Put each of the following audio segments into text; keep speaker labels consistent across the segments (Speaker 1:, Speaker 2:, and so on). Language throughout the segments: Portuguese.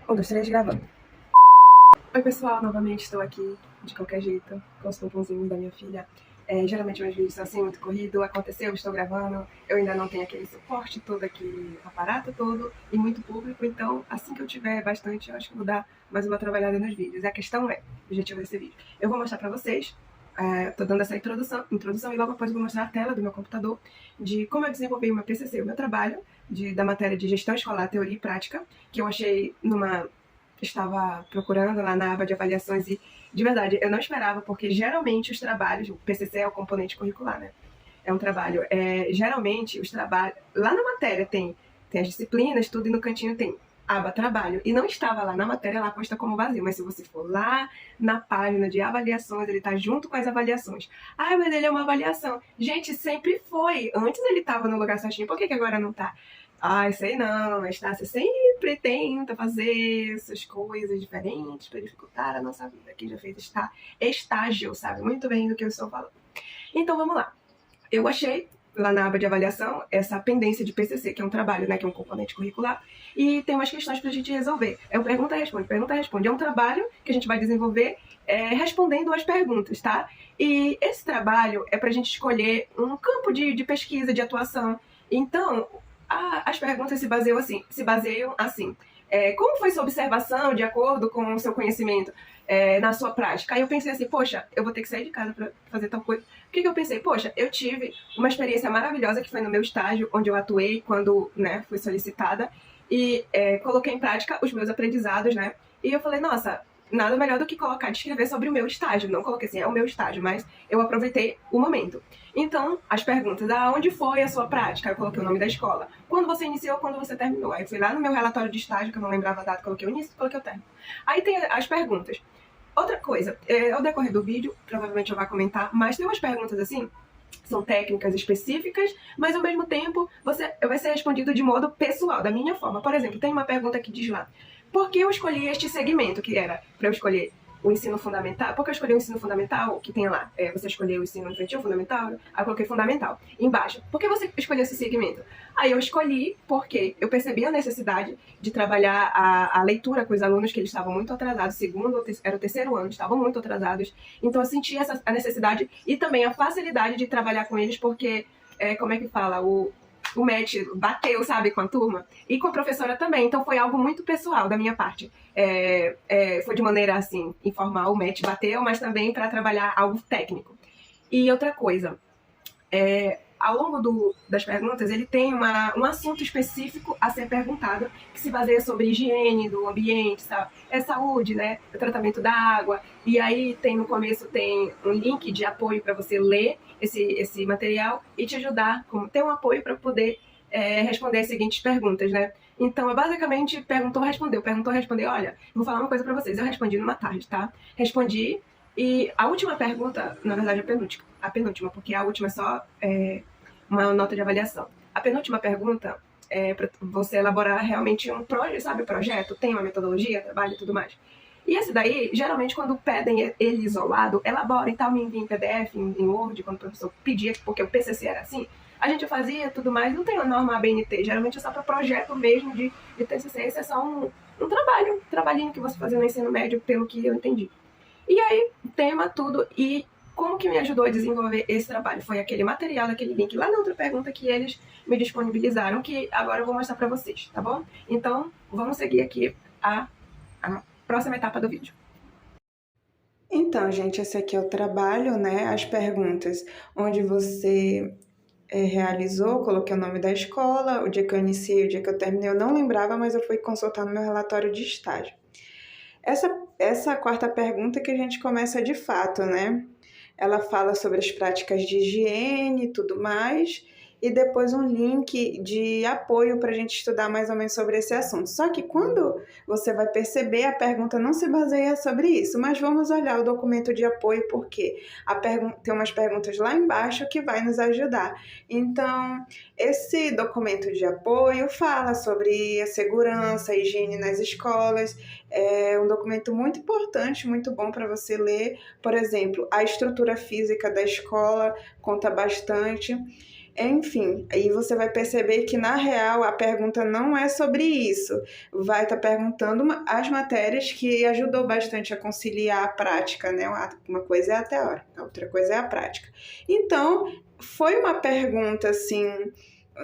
Speaker 1: Um, dois, três, gravando. Oi, pessoal, novamente estou aqui, de qualquer jeito, com os pomponzinhos da minha filha. Geralmente meus vídeos são assim, muito corrido, aconteceu, estou gravando, eu ainda não tenho aquele suporte todo, aquele aparato todo, e muito público, então assim que eu tiver bastante, eu acho que vou dar mais uma trabalhada nos vídeos. A questão é, o objetivo desse vídeo, eu vou mostrar pra vocês, tô dando essa introdução, e logo após eu vou mostrar a tela do meu computador, de como eu desenvolvi o meu PCC, o meu trabalho, da matéria de gestão escolar, teoria e prática, que eu achei estava procurando lá na aba de avaliações e, de verdade, eu não esperava, porque geralmente os trabalhos, o PCC é o componente curricular, né? É um trabalho. Geralmente os trabalhos, lá na matéria tem as disciplinas, tudo, e no cantinho tem aba trabalho. E não estava lá na matéria, lá posta como vazio, mas se você for lá na página de avaliações, ele está junto com as avaliações. Ah, mas ele é uma avaliação. Gente, sempre foi. Antes ele estava no lugar certinho, por que agora não está? Ai, sei não, a Estácia sempre tenta fazer essas coisas diferentes para dificultar a nossa vida. Quem já fez estágio sabe muito bem do que eu estou falando. Então vamos lá. Eu achei lá na aba de avaliação essa pendência de PCC, que é um trabalho, né, que é um componente curricular, e tem umas questões para a gente resolver. É um pergunta-responde, pergunta-responde. É um trabalho que a gente vai desenvolver respondendo as perguntas, tá? E esse trabalho é para a gente escolher um campo de pesquisa, de atuação. Então, as perguntas se baseiam assim. Como foi sua observação de acordo com o seu conhecimento na sua prática? Aí eu pensei assim, poxa, eu vou ter que sair de casa para fazer tal coisa. O que eu pensei? Poxa, eu tive uma experiência maravilhosa que foi no meu estágio, onde eu atuei quando, né, fui solicitada, e coloquei em prática os meus aprendizados, né? E eu falei, nossa, nada melhor do que colocar, descrever sobre o meu estágio. Não coloquei assim, é o meu estágio, mas eu aproveitei o momento. Então, as perguntas, onde foi a sua prática? Eu coloquei o nome da escola. Quando você iniciou, quando você terminou? Aí eu fui lá no meu relatório de estágio, que eu não lembrava a data, coloquei o início, coloquei o término. Aí tem as perguntas. Outra coisa, ao decorrer do vídeo, provavelmente eu vou comentar, mas tem umas perguntas assim, são técnicas específicas, mas ao mesmo tempo vai ser respondido de modo pessoal, da minha forma. Por exemplo, tem uma pergunta que diz lá, por que eu escolhi este segmento, que era para eu escolher o ensino fundamental? Porque eu escolhi o ensino fundamental, que tem lá, você escolheu o ensino infantil fundamental, aí eu coloquei fundamental. Embaixo, por que você escolheu esse segmento? Aí eu escolhi porque eu percebi a necessidade de trabalhar a leitura com os alunos, que eles estavam muito atrasados, era o terceiro ano, estavam muito atrasados. Então eu senti a necessidade e também a facilidade de trabalhar com eles, porque, como é que fala, o match bateu, sabe, com a turma. E com a professora também, então foi algo muito pessoal da minha parte. Foi de maneira, assim, informal, o match bateu, mas também para trabalhar algo técnico. E outra coisa, ao longo das perguntas, ele tem um assunto específico a ser perguntado, que se baseia sobre higiene do ambiente, saúde, né, o tratamento da água, e aí no começo tem um link de apoio para você ler esse material e te ajudar, ter um apoio para poder responder as seguintes perguntas, né? Então, basicamente, perguntou, respondeu. Olha, vou falar uma coisa para vocês, eu respondi numa tarde, tá? Respondi, e a última pergunta, na verdade, a penúltima, porque a última é só uma nota de avaliação. A penúltima pergunta é para você elaborar realmente um projeto, tem uma metodologia, trabalho e tudo mais. E esse daí, geralmente, quando pedem ele isolado, elabora e tal, me envia em PDF, em Word, quando o professor pedia, porque o PCC era assim, a gente fazia tudo mais, não tem a norma ABNT, geralmente é só para projeto mesmo de TCC, esse é só um trabalhinho que você fazia no ensino médio, pelo que eu entendi. E aí, tema, tudo, e como que me ajudou a desenvolver esse trabalho? Foi aquele material, aquele link lá na outra pergunta que eles me disponibilizaram, que agora eu vou mostrar para vocês, tá bom? Então, vamos seguir aqui a próxima etapa do vídeo.
Speaker 2: Então, gente, esse aqui é o trabalho, né? As perguntas onde você realizou, coloquei o nome da escola, o dia que eu iniciei, o dia que eu terminei, eu não lembrava, mas eu fui consultar no meu relatório de estágio. Essa quarta pergunta que a gente começa de fato, né? Ela fala sobre as práticas de higiene e tudo mais, e depois um link de apoio para a gente estudar mais ou menos sobre esse assunto. Só que quando você vai perceber, a pergunta não se baseia sobre isso, mas vamos olhar o documento de apoio, porque tem umas perguntas lá embaixo que vai nos ajudar. Então, esse documento de apoio fala sobre a segurança, a higiene nas escolas, é um documento muito importante, muito bom para você ler. Por exemplo, a estrutura física da escola conta bastante. Enfim, aí você vai perceber que, na real, a pergunta não é sobre isso. Vai estar perguntando as matérias que ajudou bastante a conciliar a prática, né? Uma coisa é a teórica, a outra coisa é a prática. Então, foi uma pergunta, assim...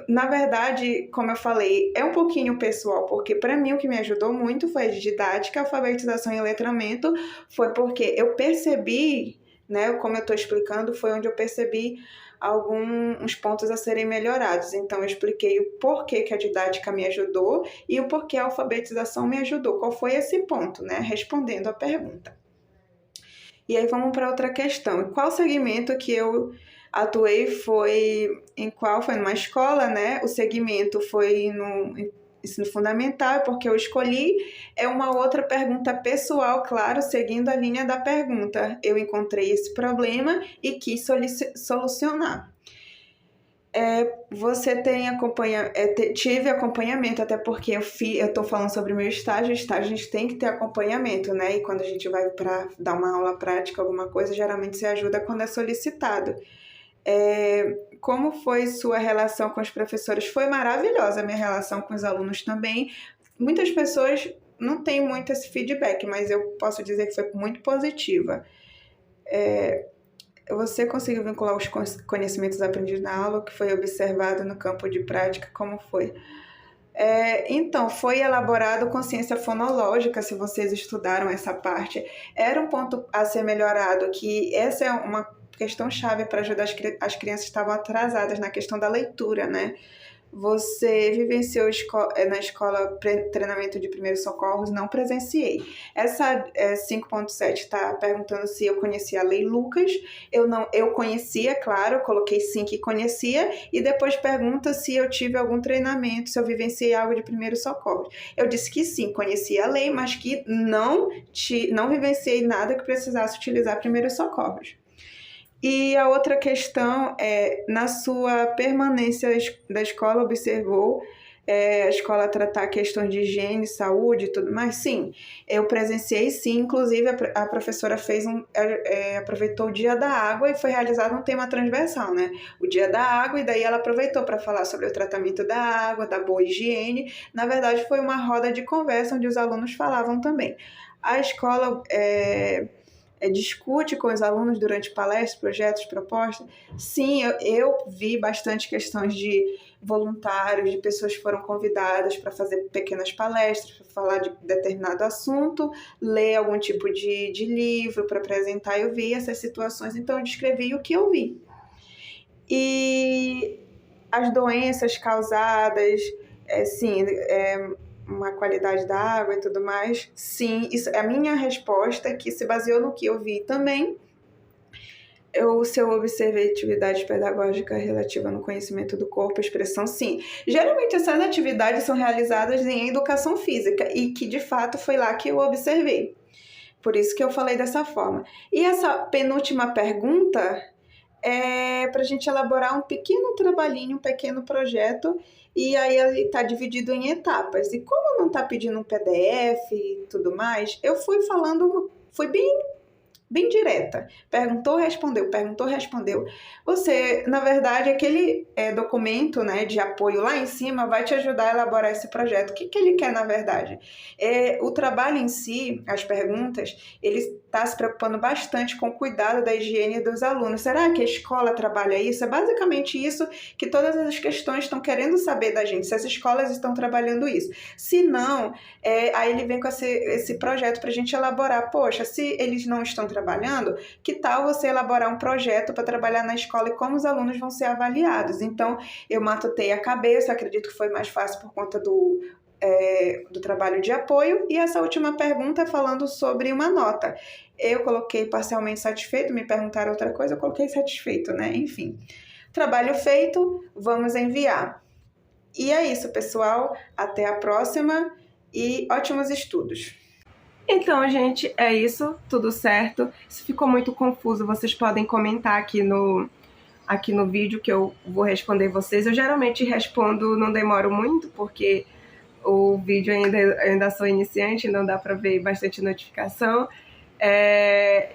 Speaker 2: Na verdade, como eu falei, é um pouquinho pessoal, porque para mim o que me ajudou muito foi a didática, alfabetização e letramento, foi porque eu percebi, né, como eu estou explicando, foi onde eu percebi alguns pontos a serem melhorados. Então, eu expliquei o porquê que a didática me ajudou e o porquê a alfabetização me ajudou. Qual foi esse ponto, né? Respondendo a pergunta. E aí vamos para outra questão. E qual segmento que eu atuei foi numa escola, né? O segmento foi no ensino fundamental, porque eu escolhi. É uma outra pergunta pessoal, claro, seguindo a linha da pergunta. Eu encontrei esse problema e quis solucionar. Você tive acompanhamento, até porque eu estou falando sobre o meu estágio a gente tem que ter acompanhamento, né? E quando a gente vai para dar uma aula prática, alguma coisa, geralmente se ajuda quando é solicitado. Como foi sua relação com os professores? Foi maravilhosa a minha relação com os alunos também. Muitas pessoas não têm muito esse feedback, mas eu posso dizer que foi muito positiva. Você conseguiu vincular os conhecimentos aprendidos na aula, o que foi observado no campo de prática, como foi? Então, foi elaborado consciência fonológica, se vocês estudaram essa parte. Era um ponto a ser melhorado, que essa é uma questão chave para ajudar as crianças que estavam atrasadas na questão da leitura, né? Você vivenciou na escola treinamento de primeiros socorros? Não presenciei. Essa 5.7 está perguntando se eu conhecia a Lei Lucas. Eu conhecia, claro, coloquei sim que conhecia, e depois pergunta se eu tive algum treinamento, se eu vivenciei algo de primeiros socorros. Eu disse que sim, conhecia a lei, mas que não vivenciei nada que precisasse utilizar primeiros socorros. E a outra questão é, na sua permanência da escola, observou a escola tratar questões de higiene, saúde e tudo mais? Sim, eu presenciei sim, inclusive a professora aproveitou o Dia da Água e foi realizado um tema transversal, né? O Dia da Água, e daí ela aproveitou para falar sobre o tratamento da água, da boa higiene. Na verdade, foi uma roda de conversa onde os alunos falavam também. A escola... discute com os alunos durante palestras, projetos, propostas. Sim, eu vi bastante questões de voluntários, de pessoas que foram convidadas para fazer pequenas palestras, para falar de determinado assunto, ler algum tipo de livro para apresentar. Eu vi essas situações, então eu descrevi o que eu vi. E as doenças causadas, uma qualidade da água e tudo mais, sim, isso é a minha resposta, que se baseou no que eu vi também. Se eu observei atividade pedagógica relativa no conhecimento do corpo, expressão, sim. Geralmente essas atividades são realizadas em educação física, e que de fato foi lá que eu observei. Por isso que eu falei dessa forma. E essa penúltima pergunta é para a gente elaborar um pequeno trabalhinho, um pequeno projeto, e aí ele está dividido em etapas. E como não está pedindo um PDF e tudo mais, eu fui bem direta. Perguntou, respondeu. Você, na verdade, aquele documento, né, de apoio lá em cima vai te ajudar a elaborar esse projeto. O que ele quer, na verdade? O trabalho em si, as perguntas, ele está se preocupando bastante com o cuidado da higiene dos alunos. Será que a escola trabalha isso? É basicamente isso que todas as questões estão querendo saber da gente, se as escolas estão trabalhando isso. Se não, aí ele vem com esse projeto para a gente elaborar. Poxa, se eles não estão trabalhando, que tal você elaborar um projeto para trabalhar na escola e como os alunos vão ser avaliados? Então, eu matutei a cabeça, acredito que foi mais fácil por conta do trabalho de apoio. E essa última pergunta falando sobre uma nota. Eu coloquei parcialmente satisfeito, me perguntaram outra coisa, eu coloquei satisfeito, né? Enfim, trabalho feito, vamos enviar. E é isso, pessoal. Até a próxima e ótimos estudos.
Speaker 1: Então, gente, é isso, tudo certo. Se ficou muito confuso, vocês podem comentar aqui no vídeo que eu vou responder vocês. Eu geralmente respondo, não demoro muito, porque o vídeo eu ainda sou iniciante, não dá para ver bastante notificação.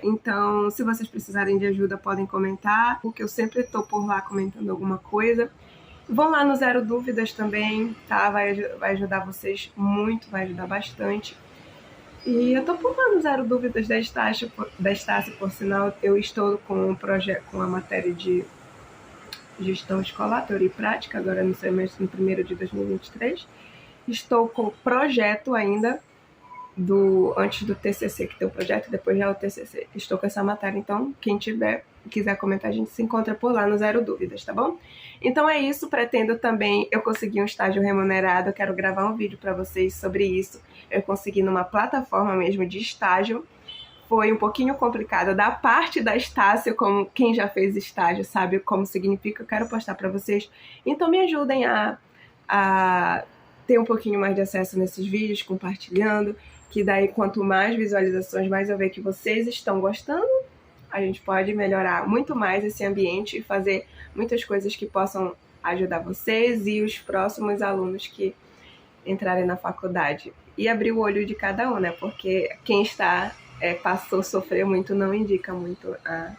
Speaker 1: Então, se vocês precisarem de ajuda, podem comentar, porque eu sempre tô por lá comentando alguma coisa. Vão lá no Zero Dúvidas também, tá? Vai ajudar vocês muito, vai ajudar bastante. E eu tô por lá no Zero Dúvidas da Estácio, por sinal, eu estou com um projeto, com a matéria de gestão escolar, teoria e prática, agora no semestre, no primeiro de 2023. Estou com o projeto ainda, antes do TCC, que tem o projeto, depois já é o TCC. Estou com essa matéria, então quem quiser comentar, a gente se encontra por lá no Zero Dúvidas, tá bom? Então é isso, pretendo também, eu consegui um estágio remunerado, eu quero gravar um vídeo para vocês sobre isso. Eu consegui numa plataforma mesmo de estágio. Foi um pouquinho complicado da parte da Estácio, como quem já fez estágio sabe como significa, eu quero postar para vocês. Então me ajudem a ter um pouquinho mais de acesso nesses vídeos, compartilhando, que daí quanto mais visualizações, mais eu ver que vocês estão gostando, a gente pode melhorar muito mais esse ambiente e fazer muitas coisas que possam ajudar vocês e os próximos alunos que entrarem na faculdade. E abrir o olho de cada um, né? Porque quem sofreu muito, não indica muito a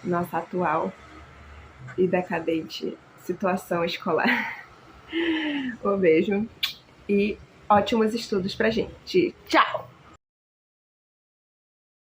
Speaker 1: nossa atual e decadente situação escolar. Um beijo e ótimos estudos pra gente. Tchau!